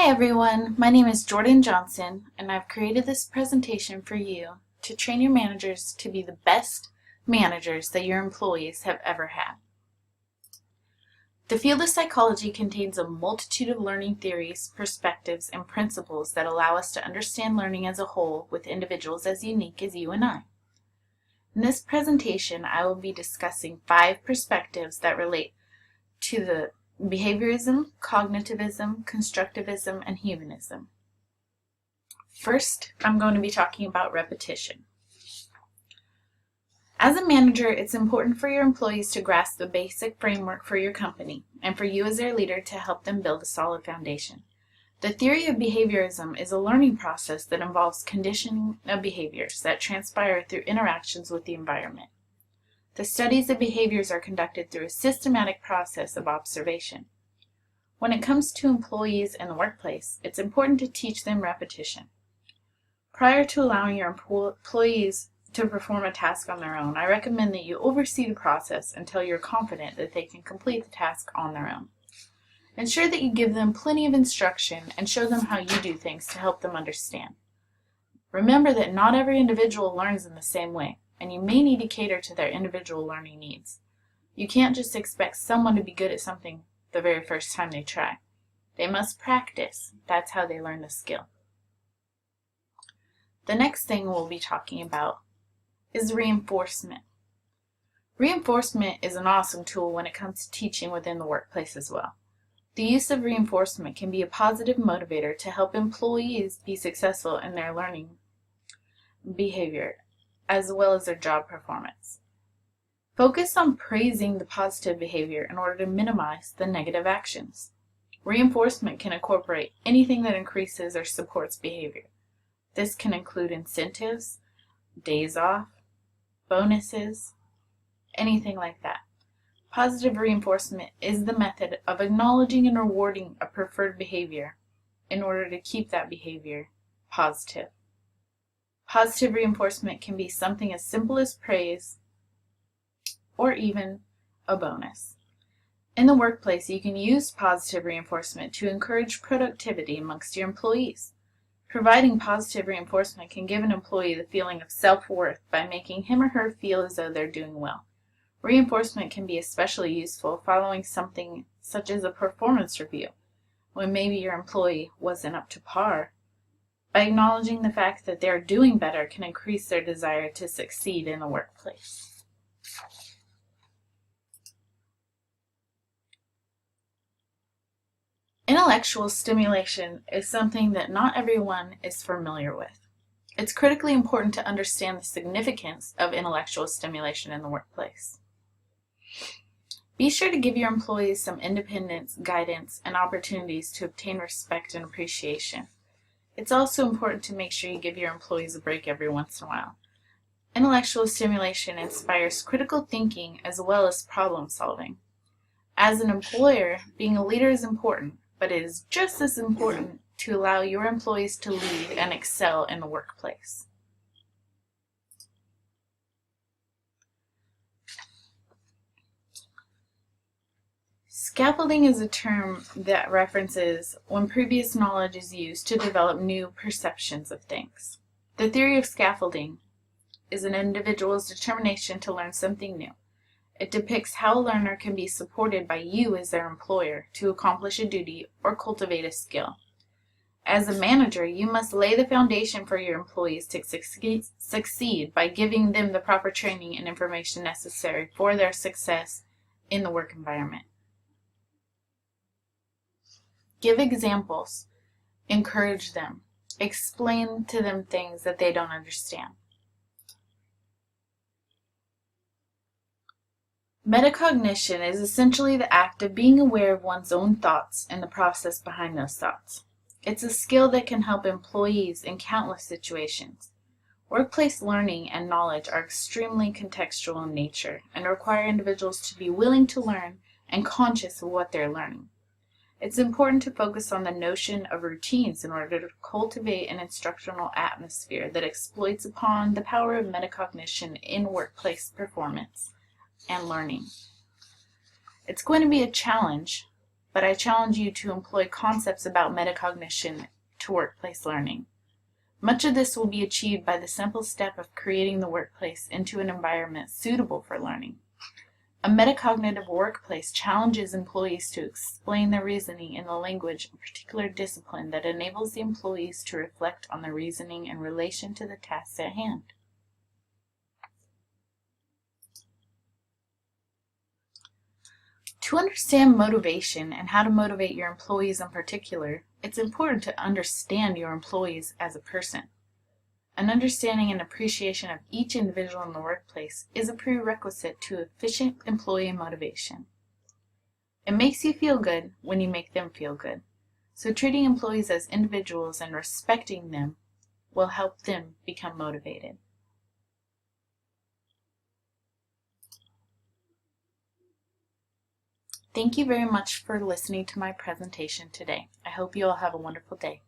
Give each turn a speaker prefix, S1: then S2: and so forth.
S1: Hi everyone, my name is Jordan Johnson and I've created this presentation for you to train your managers to be the best managers that your employees have ever had. The field of psychology contains a multitude of learning theories, perspectives, and principles that allow us to understand learning as a whole with individuals as unique as you and I. In this presentation, I will be discussing 5 perspectives that relate to the behaviorism, cognitivism, constructivism, and humanism. First, I'm going to be talking about repetition. As a manager, it's important for your employees to grasp the basic framework for your company, and for you as their leader to help them build a solid foundation. The theory of behaviorism is a learning process that involves conditioning of behaviors that transpire through interactions with the environment. The studies of behaviors are conducted through a systematic process of observation. When it comes to employees in the workplace, it's important to teach them repetition. Prior to allowing your employees to perform a task on their own, I recommend that you oversee the process until you're confident that they can complete the task on their own. Ensure that you give them plenty of instruction and show them how you do things to help them understand. Remember that not every individual learns in the same way, and you may need to cater to their individual learning needs. You can't just expect someone to be good at something the very first time they try. They must practice. That's how they learn the skill. The next thing we'll be talking about is reinforcement. Reinforcement is an awesome tool when it comes to teaching within the workplace as well. The use of reinforcement can be a positive motivator to help employees be successful in their learning behavior, as well as their job performance. Focus on praising the positive behavior in order to minimize the negative actions. Reinforcement can incorporate anything that increases or supports behavior. This can include incentives, days off, bonuses, anything like that. Positive reinforcement is the method of acknowledging and rewarding a preferred behavior in order to keep that behavior positive. Positive reinforcement can be something as simple as praise or even a bonus. In the workplace, you can use positive reinforcement to encourage productivity amongst your employees. Providing positive reinforcement can give an employee the feeling of self-worth by making him or her feel as though they're doing well. Reinforcement can be especially useful following something such as a performance review, when maybe your employee wasn't up to par. By acknowledging the fact that they're doing better can increase their desire to succeed in the workplace. Intellectual stimulation is something that not everyone is familiar with. It's critically important to understand the significance of intellectual stimulation in the workplace. Be sure to give your employees some independence, guidance, and opportunities to obtain respect and appreciation. It's also important to make sure you give your employees a break every once in a while. Intellectual stimulation inspires critical thinking as well as problem solving. As an employer, being a leader is important, but it is just as important to allow your employees to lead and excel in the workplace. Scaffolding is a term that references when previous knowledge is used to develop new perceptions of things. The theory of scaffolding is an individual's determination to learn something new. It depicts how a learner can be supported by you as their employer to accomplish a duty or cultivate a skill. As a manager, you must lay the foundation for your employees to succeed by giving them the proper training and information necessary for their success in the work environment. Give examples, encourage them, explain to them things that they don't understand. Metacognition is essentially the act of being aware of one's own thoughts and the process behind those thoughts. It's a skill that can help employees in countless situations. Workplace learning and knowledge are extremely contextual in nature and require individuals to be willing to learn and conscious of what they're learning. It's important to focus on the notion of routines in order to cultivate an instructional atmosphere that exploits upon the power of metacognition in workplace performance and learning. It's going to be a challenge but I challenge you to employ concepts about metacognition to workplace learning. Much of this will be achieved by the simple step of creating the workplace into an environment suitable for learning. A metacognitive workplace challenges employees to explain their reasoning in the language of a particular discipline that enables the employees to reflect on their reasoning in relation to the tasks at hand. To understand motivation and how to motivate your employees in particular, it's important to understand your employees as a person. An understanding and appreciation of each individual in the workplace is a prerequisite to efficient employee motivation. It makes you feel good when you make them feel good. So treating employees as individuals and respecting them will help them become motivated. Thank you very much for listening to my presentation today. I hope you all have a wonderful day.